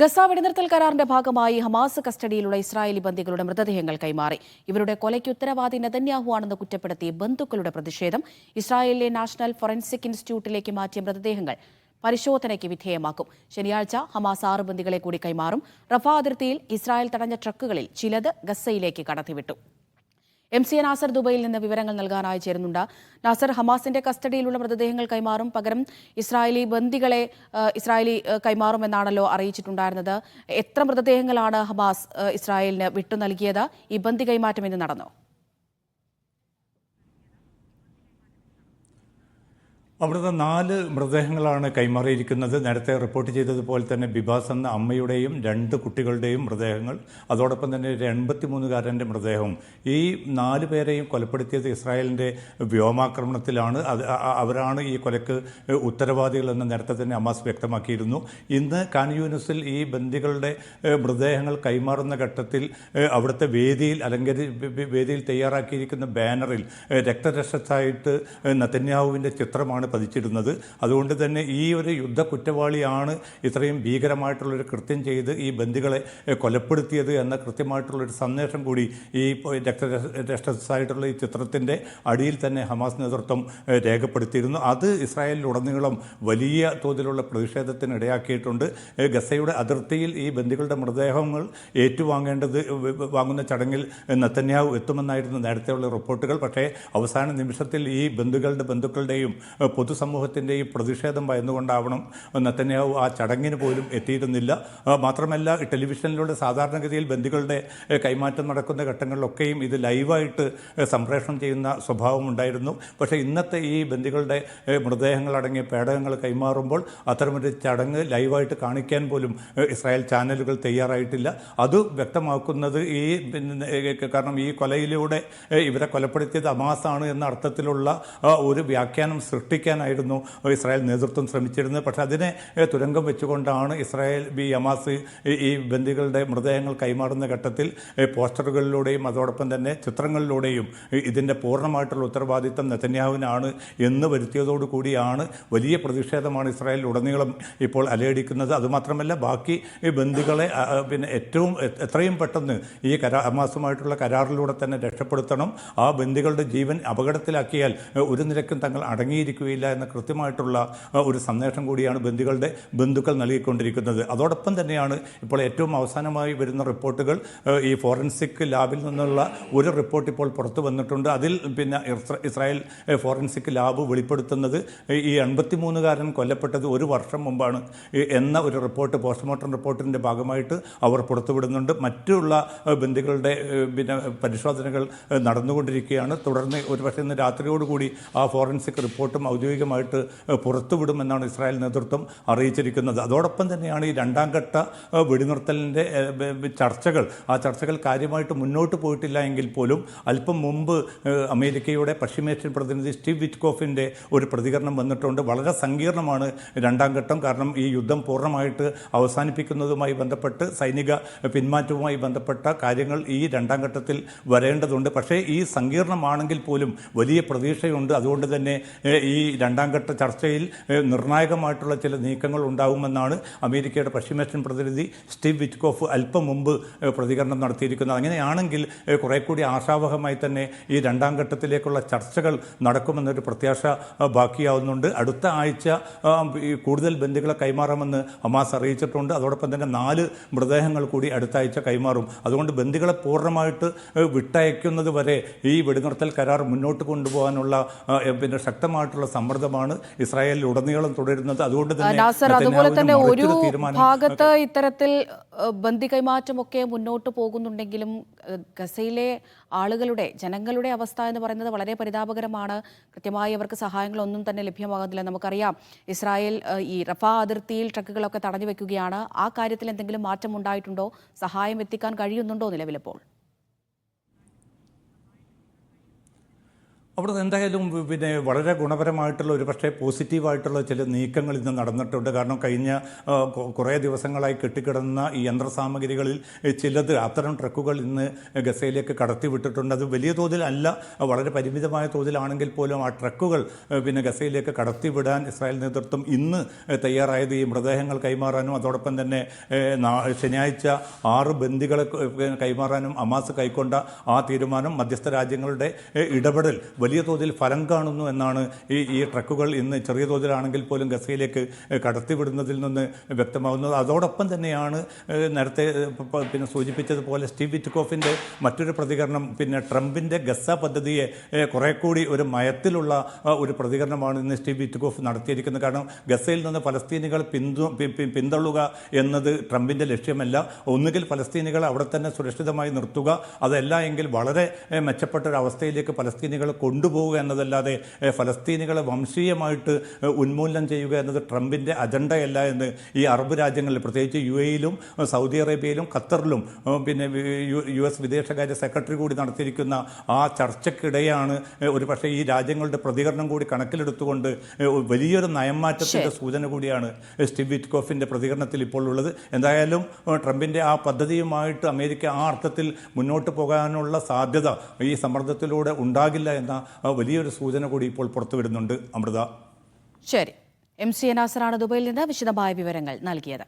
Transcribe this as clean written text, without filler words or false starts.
Gaza വെടിനിർത്തൽ കരാറിന്റെ ഭാഗമായി ഹമാസ് കസ്റ്റഡിയിലുള്ള ഇസ്രായേലി ബന്ദികളുടെ മൃതദേഹങ്ങൾ കൈമാറി. ഇവരുടെ കൊലയ്ക്ക് ഉത്തരവാദി നെതന്യാഹു ആണെന്ന് കുറ്റപ്പെടുത്തി ബന്ധുക്കളുടെ പ്രതിഷേധം. ഇസ്രായേലിലെ നാഷണൽ ഫോറൻസിക് ഇൻസ്റ്റിറ്റ്യൂട്ടിലേക്ക് മാറ്റിയ മൃതദേഹങ്ങൾ പരിശോധനയ്ക്ക് വിധേയമാക്കും. ശനിയാഴ്ച ഹമാസ് 6 ബന്ദികളെ കൂടി കൈമാറും. റഫ അതിർത്തിയിൽ ഇസ്രായേൽ തടഞ്ഞ ട്രക്കുകളിൽ ചിലത് ഗസയിലേക്ക് കടത്തിവിട്ടു. MC നാസർ ദുബൈയിൽ നിന്ന് വിവരങ്ങൾ നൽകാനായി ചേരുന്നുണ്ട്. നാസർ, ഹമാസിന്റെ കസ്റ്റഡിയിലുള്ള മൃതദേഹങ്ങൾ കൈമാറും, പകരം ഇസ്രായേലി ബന്ദികളെ കൈമാറുമെന്നാണല്ലോ അറിയിച്ചിട്ടുണ്ടായിരുന്നത്. എത്ര മൃതദേഹങ്ങളാണ് ഹമാസ് ഇസ്രായേലിന് വിട്ടു നൽകിയത്? ഈ ബന്ദി കൈമാറ്റം ഇന്ന് നടന്നോ? അവിടുത്തെ 4 മൃതദേഹങ്ങളാണ് കൈമാറിയിരിക്കുന്നത്. നേരത്തെ റിപ്പോർട്ട് ചെയ്തതുപോലെ തന്നെ ബിബാസ് എന്ന അമ്മയുടെയും 2 കുട്ടികളുടെയും മൃതദേഹങ്ങൾ, അതോടൊപ്പം തന്നെ ഒരു 83-കാരൻ്റെ മൃതദേഹവും. ഈ 4 പേരെയും കൊലപ്പെടുത്തിയത് ഇസ്രായേലിൻ്റെ വ്യോമാക്രമണത്തിലാണ്. അവരാണ് ഈ കൊലയ്ക്ക് ഉത്തരവാദികളെന്ന് നേരത്തെ തന്നെ ഹമാസ് വ്യക്തമാക്കിയിരുന്നു. ഇന്ന് ഖാൻ യൂനിസിൽ ഈ ബന്ദികളുടെ മൃതദേഹങ്ങൾ കൈമാറുന്ന ഘട്ടത്തിൽ അവിടുത്തെ വേദിയിൽ തയ്യാറാക്കിയിരിക്കുന്ന ബാനറിൽ രക്തരക്ഷസായിട്ട് നെതന്യാഹുവിൻ്റെ ചിത്രമാണ് പതിച്ചിരുന്നത്. അതുകൊണ്ട് തന്നെ ഈ ഒരു യുദ്ധ കുറ്റവാളിയാണ് ഇത്രയും ഭീകരമായിട്ടുള്ളൊരു കൃത്യം ചെയ്ത് ഈ ബന്ദികളെ കൊലപ്പെടുത്തിയത് എന്ന കൃത്യമായിട്ടുള്ളൊരു സന്ദേശം കൂടി ഈ രക്തരക്ഷസായിട്ടുള്ള ഈ ചിത്രത്തിൻ്റെ അടിയിൽ തന്നെ ഹമാസ് നേതൃത്വം രേഖപ്പെടുത്തിയിരുന്നു. അത് ഇസ്രായേലിലുടനീളം വലിയ തോതിലുള്ള പ്രതിഷേധത്തിന് ഇടയാക്കിയിട്ടുണ്ട്. ഗസയുടെ അതിർത്തിയിൽ ഈ ബന്ദികളുടെ മൃതദേഹങ്ങൾ വാങ്ങുന്ന ചടങ്ങിൽ നെതന്യാഹു എത്തുമെന്നായിരുന്നു നേരത്തെയുള്ള റിപ്പോർട്ടുകൾ. പക്ഷേ അവസാന നിമിഷത്തിൽ ഈ ബന്ധുക്കളുടെയും പൊതുസമൂഹത്തിൻ്റെയും പ്രതിഷേധം ഭയന്നുകൊണ്ടാവണം നെതന്യാഹു ആ ചടങ്ങിന് പോലും എത്തിയിരുന്നില്ല. മാത്രമല്ല, ടെലിവിഷനിലൂടെ സാധാരണഗതിയിൽ ബന്ദികളുടെ കൈമാറ്റം നടക്കുന്ന ഘട്ടങ്ങളിലൊക്കെയും ഇത് ലൈവായിട്ട് സംപ്രേഷണം ചെയ്യുന്ന സ്വഭാവമുണ്ടായിരുന്നു. പക്ഷേ ഇന്നത്തെ ഈ ബന്ദികളുടെ മൃതദേഹങ്ങളടങ്ങിയ പേടകങ്ങൾ കൈമാറുമ്പോൾ അത്തരമൊരു ചടങ്ങ് ലൈവായിട്ട് കാണിക്കാൻ പോലും ഇസ്രായേൽ ചാനലുകൾ തയ്യാറായിട്ടില്ല. അത് വ്യക്തമാക്കുന്നത് കാരണം ഈ കൊലയിലൂടെ ഇവരെ കൊലപ്പെടുത്തിയത് ഹമാസാണ് എന്ന അർത്ഥത്തിലുള്ള ഒരു വ്യാഖ്യാനം സൃഷ്ടിക്കാനായിരുന്നു ഇസ്രായേൽ നേതൃത്വം ശ്രമിച്ചിരുന്നത്. പക്ഷേ അതിനെ തുരങ്കം വെച്ചുകൊണ്ടാണ് ഹമാസ് ഈ ബന്ദികളുടെ മൃതദേഹങ്ങൾ കൈമാറുന്ന ഘട്ടത്തിൽ പോസ്റ്ററുകളിലൂടെയും അതോടൊപ്പം തന്നെ ചിത്രങ്ങളിലൂടെയും ഇതിൻ്റെ പൂർണ്ണമായിട്ടുള്ള ഉത്തരവാദിത്തം നെതന്യാഹുവിനാണ് എന്ന് വരുത്തിയതോടു കൂടിയാണ് വലിയ പ്രതിഷേധമാണ് ഇസ്രായേലിൽ ഉടനീളം ഇപ്പോൾ അലയടിക്കുന്നത്. അതുമാത്രമല്ല, ബാക്കി ബന്ദികളെ എത്രയും പെട്ടെന്ന് ഈ ഹമാസുമായിട്ടുള്ള കരാറിലൂടെ തന്നെ രക്ഷപ്പെടുത്തണം. ആ ബന്ദികളുടെ ജീവൻ അപകടത്തിലാക്കിയാൽ ഒരു നിലക്കും തങ്ങൾ അടങ്ങിയിരിക്കുകയില്ല എന്ന കൃത്യമായിട്ടുള്ള ഒരു സന്ദേശം കൂടിയാണ് ബന്ധുക്കൾ നൽകിക്കൊണ്ടിരിക്കുന്നത്. അതോടൊപ്പം തന്നെയാണ് ഇപ്പോൾ ഏറ്റവും അവസാനമായി വരുന്ന റിപ്പോർട്ടുകൾ. ഈ ഫോറൻസിക് ലാബിൽ നിന്നുള്ള ഒരു റിപ്പോർട്ട് ഇപ്പോൾ പുറത്തു വന്നിട്ടുണ്ട്. അതിൽ ഇസ്രായേൽ ഫോറൻസിക് ലാബ് വെളിപ്പെടുത്തുന്നത് ഈ 83-കാരൻ കൊല്ലപ്പെട്ടത് 1 വർഷം മുമ്പാണ് എന്ന ഒരു റിപ്പോർട്ട് പോസ്റ്റ്മോർട്ടം റിപ്പോർട്ടിൻ്റെ ഭാഗമായിട്ട് അവർ പുറത്തുവിടുന്നുണ്ട്. മറ്റുള്ള ബന്ദികളുടെ പരിശോധനകൾ നടന്നുകൊണ്ടിരിക്കുകയാണ്. തുടർന്ന് ഒരുപക്ഷെ ഇന്ന് രാത്രിയോടുകൂടി ആ ഫോറൻസിക് റിപ്പോർട്ടും ഔദ്യോഗികമായിട്ട് പുറത്തുവിടുമെന്നാണ് ഇസ്രായേൽ നേതൃത്വം അറിയിച്ചിരിക്കുന്നത്. അതോടൊപ്പം തന്നെയാണ് ഈ 2ാം ഘട്ട വെടിനിർത്തലിൻ്റെ ആ ചർച്ചകൾ കാര്യമായിട്ട് മുന്നോട്ട് പോയിട്ടില്ല എങ്കിൽ പോലും അല്പം മുമ്പ് അമേരിക്കയുടെ പശ്ചിമേഷ്യൻ പ്രതിനിധി സ്റ്റീവ് വിറ്റ്കോഫിൻ്റെ ഒരു പ്രതികരണം വന്നിട്ടുണ്ട്. വളരെ സങ്കീർണമാണ് 2ാം ഘട്ടം. കാരണം ഈ യുദ്ധം പൂർണ്ണമായിട്ട് അവസാനിപ്പിക്കുന്നതുമായി ബന്ധപ്പെട്ട് സൈനിക പിന്മാറ്റവുമായി ബന്ധപ്പെട്ട കാര്യങ്ങൾ ഈ 2ാം ഘട്ടത്തിൽ വരേണ്ടതുണ്ട്. പക്ഷേ ഈ സങ്കീർണമാണെങ്കിൽ പോലും വലിയ പ്രതീക്ഷയുണ്ട്. അതുകൊണ്ട് തന്നെ ഈ 2ാം ഘട്ട ചർച്ചയിൽ നിർണായകമായിട്ടുള്ള ചില നീക്കങ്ങൾ ഉണ്ടാകുമെന്നാണ് അമേരിക്കയുടെ പശ്ചിമേഷ്യൻ പ്രതിനിധി സ്റ്റീവ് വിറ്റ്കോഫ് അല്പം മുമ്പ് പ്രതികരണം നടത്തിയിരിക്കുന്നത്. അങ്ങനെയാണെങ്കിൽ കുറെ കൂടി ആശാവഹമായി തന്നെ ഈ 2ാം ഘട്ടത്തിലേക്കുള്ള ചർച്ചകൾ നടക്കുമെന്നൊരു പ്രത്യാശ ബാക്കിയാവുന്നുണ്ട്. അടുത്ത ആഴ്ച കൂടുതൽ ബന്ദികളെ കൈമാറാമെന്ന് ഹമാസ് അറിയിച്ചിട്ടുണ്ട്. അതോടൊപ്പം തന്നെ 4 മൃതദേഹങ്ങൾ കൂടി അടുത്ത ആഴ്ച കൈമാറും. അതുകൊണ്ട് ബന്ദികളെ പൂർണ്ണമായിട്ട് വിട്ടയക്കുന്നത് വരെ ഈ വെടിനിർത്തൽ കരാർ മുന്നോട്ട് കൊണ്ടുപോകാനുള്ള ശക്തമായിട്ടുള്ള സമ്മർദ്ദമാണ് ഇസ്രായേലിൽ ഉടനീളം തുടരുന്നത്. അതുകൊണ്ട് തന്നെ ഒരു ഭാഗത്ത് ഇത്തരത്തിൽ ബന്ദി കൈമാറ്റമൊക്കെ മുന്നോട്ട് പോകുന്നുണ്ടെങ്കിലും ഗസയിലെ ജനങ്ങളുടെ അവസ്ഥ എന്ന് പറയുന്നത് വളരെ പരിതാപകരമാണ്. കൃത്യമായി അവർക്ക് സഹായങ്ങളൊന്നും തന്നെ ലഭ്യമാകുന്നില്ല. നമുക്കറിയാം, ഇസ്രായേൽ ഈ റഫ അതിർത്തിയിൽ ട്രക്കുകളൊക്കെ തടഞ്ഞു വെക്കുകയാണ്. ആ കാര്യത്തിൽ എന്തെങ്കിലും മാറ്റം ഉണ്ടായിട്ടുണ്ടോ? സഹായം എത്തിക്കാൻ കഴിയുന്നുണ്ടോ നിലവിലിപ്പോൾ? അവിടെ എന്തായാലും പിന്നെ വളരെ ഗുണപരമായിട്ടുള്ള ഒരു പക്ഷേ പോസിറ്റീവായിട്ടുള്ള ചില നീക്കങ്ങൾ ഇന്ന് നടന്നിട്ടുണ്ട്. കാരണം കഴിഞ്ഞ കുറേ ദിവസങ്ങളായി കെട്ടിക്കിടന്ന ഈ യന്ത്രസാമഗ്രികളിൽ ചിലത് അത്തരം ട്രക്കുകൾ ഇന്ന് ഗസയിലേക്ക് കടത്തിവിട്ടിട്ടുണ്ട്. അത് വലിയ തോതിൽ അല്ല, വളരെ പരിമിതമായ തോതിലാണെങ്കിൽ പോലും ആ ട്രക്കുകൾ പിന്നെ ഗസയിലേക്ക് കടത്തിവിടാൻ ഇസ്രായേൽ നേതൃത്വം ഇന്ന് തയ്യാറായത് ഈ മൃതദേഹങ്ങൾ കൈമാറാനും അതോടൊപ്പം തന്നെ ശനിയാഴ്ച 6 ബന്ദികളെ കൈമാറാനും ഹമാസ് കൈക്കൊണ്ട ആ തീരുമാനം മധ്യസ്ഥ രാജ്യങ്ങളുടെ ഇടപെടൽ വലിയ തോതിൽ ഫലം കാണുന്നു എന്നാണ് ഈ ട്രക്കുകൾ ഇന്ന് ചെറിയ തോതിലാണെങ്കിൽ പോലും ഗസയിലേക്ക് കടത്തിവിടുന്നതിൽ നിന്ന് വ്യക്തമാകുന്നത്. അതോടൊപ്പം തന്നെയാണ് നേരത്തെ പിന്നെ സൂചിപ്പിച്ചതുപോലെ സ്റ്റീവ് വിറ്റ്കോഫിൻ്റെ മറ്റൊരു പ്രതികരണം, പിന്നെ ട്രംപിൻ്റെ ഗസ പദ്ധതിയെ കുറെ കൂടി ഒരു മയത്തിലുള്ള ഒരു പ്രതികരണമാണ് ഇന്ന് സ്റ്റീവ് വിറ്റ്കോഫ് നടത്തിയിരിക്കുന്നത്. കാരണം ഗസയിൽ നിന്ന് ഫലസ്തീനികൾ പിന്തള്ളുക എന്നത് ട്രംപിൻ്റെ ലക്ഷ്യമല്ല. ഒന്നുകിൽ ഫലസ്തീനികളെ അവിടെ തന്നെ സുരക്ഷിതമായി നിർത്തുക, അതല്ല എങ്കിൽ വളരെ മെച്ചപ്പെട്ട ഒരു അവസ്ഥയിലേക്ക് ഫലസ്തീനികളെ കൊണ്ടുപോവുക എന്നതല്ലാതെ ഫലസ്തീനികളെ വംശീയമായിട്ട് ഉന്മൂലനം ചെയ്യുക എന്നത് ട്രംപിൻ്റെ അജണ്ടയല്ല എന്ന് ഈ അറബ് രാജ്യങ്ങളിൽ, പ്രത്യേകിച്ച് UAE-യിലും സൗദി അറേബ്യയിലും ഖത്തറിലും പിന്നെ US വിദേശകാര്യ സെക്രട്ടറി കൂടി നടത്തിയിരിക്കുന്ന ആ ചർച്ചയ്ക്കിടെയാണ് ഒരു പക്ഷേ ഈ രാജ്യങ്ങളുടെ പ്രതികരണം കൂടി കണക്കിലെടുത്തുകൊണ്ട് വലിയൊരു നയംമാറ്റത്തിൻ്റെ സൂചന കൂടിയാണ് സ്റ്റീവ് വിറ്റ്കോഫിൻ്റെ പ്രതികരണത്തിൽ ഇപ്പോൾ ഉള്ളത്. എന്തായാലും ട്രംപിൻ്റെ ആ പദ്ധതിയുമായിട്ട് അമേരിക്ക ആ അർത്ഥത്തിൽ മുന്നോട്ട് പോകാനുള്ള സാധ്യത ഈ സമ്മർദ്ദത്തിലൂടെ ഉണ്ടാകില്ല എന്ന വലിയൊരു സൂചന കൂടി ഇപ്പോൾ പുറത്തുവിടുന്നുണ്ട്. അമൃത. ശരി, MC നാസറാണ് ദുബൈയിൽ നിന്ന് വിശദമായ വിവരങ്ങൾ നൽകിയത്.